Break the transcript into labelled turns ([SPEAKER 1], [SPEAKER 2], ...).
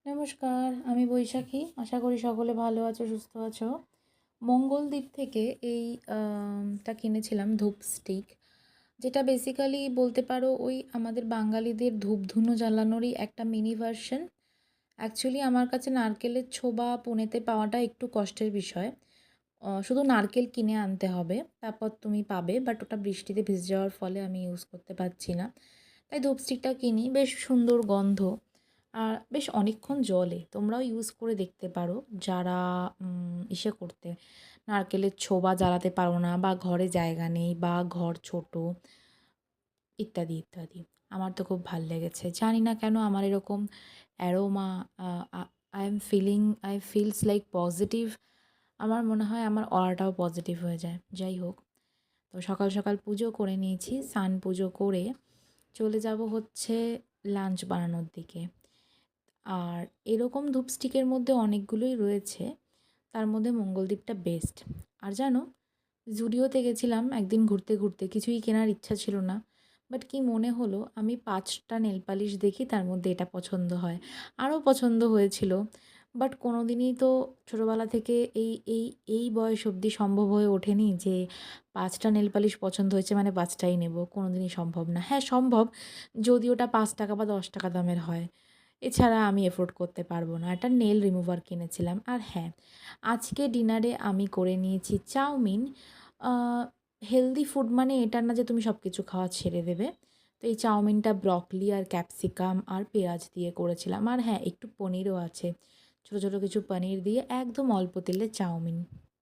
[SPEAKER 1] নমস্কার, আমি বৈশাখী। আশা করি সকলে ভালো আছো, সুস্থ আছো। মঙ্গলদ্বীপ থেকে এই টা কিনেছিলাম ধূপ স্টিক, যেটা বেসিক্যালি বলতে পারো ওই আমাদের বাঙালিদের ধূপ-ধুনো জ্বালানোরই একটা মিনি ভার্সন। অ্যাকচুয়ালি আমার কাছে নারকেলের ছোবা পুনেতে পাওয়াটা একটু কষ্টের বিষয়। শুধু নারকেল কিনে আনতে হবে, তারপর তুমি পাবে। বাট ওটা বৃষ্টিতে ভিজে যাওয়ার ফলে আমি ইউজ করতে পারছি না। তাই ধূপ স্টিকটা কিনি, বেশ সুন্দর গন্ধ আর বেশ অনেকক্ষণ জ্বলে। তোমরাও ইউজ করে দেখতে পারো যারা করতে নারকেলের ছোবা জ্বালাতে পারো না বা ঘরে জায়গা নেই বা ঘর ছোট ইত্যাদি, ইত্যাদি। আমার তো খুব ভাল লেগেছে। জানি না কেন আমার এরকম aroma a a I feels like positive. আমার মনে হয় আমার অরাটাও পজিটিভ হয়ে যায়। যাই হোক, তো সকাল, সকাল পুজো করে নিয়েছি। স্নান পুজো করে চলে যাব হচ্ছে লাঞ্চ বানানোর দিকে। আর এরকম ধূপ স্টিকের মধ্যে অনেকগুলোই রয়েছে। তার মধ্যে মঙ্গলদ্বীপটা বেস্ট। আর জানো, জুডিওতে গেছিলাম একদিন ঘুরতে, ঘুরতে কিছুই কেনার ইচ্ছা ছিল না। বাট কি মনে হলো আমি ৫টা নেল পালিশ দেখি তার মধ্যে এটা পছন্দ হয়। আরও পছন্দ হয়েছিল। বাট কোনো দিনই তো ছোটোবেলা থেকে এই বয়স অবধি সম্ভব হয়ে ওঠেনি যে ৫টা নেল পালিশ পছন্দ হয়েছে মানে ৫টাই নেব। কোনো দিনই সম্ভব না। হ্যাঁ, সম্ভব যদি ওটা ৳৫ বা ৳১০ দামের হয়। এছাড়া আমি এফোর্ড করতে পারবো না। একটা নেল রিমুভার কিনেছিলাম। আর হ্যাঁ, আজকে ডিনারে আমি করে নিয়েছি চাউমিন। আ হেলদি ফুড মানে এটা না যে তুমি সব কিছু খাওয়া ছেড়ে দেবে। তো এই চাউমিনটা ব্রকলি আর ক্যাপসিকাম আর পেঁয়াজ দিয়ে করেছিলাম। আর হ্যাঁ, একটু পনিরও আছে। ছোটো, ছোটো কিছু পনির দিয়ে একদম অল্প তেলে চাউমিন।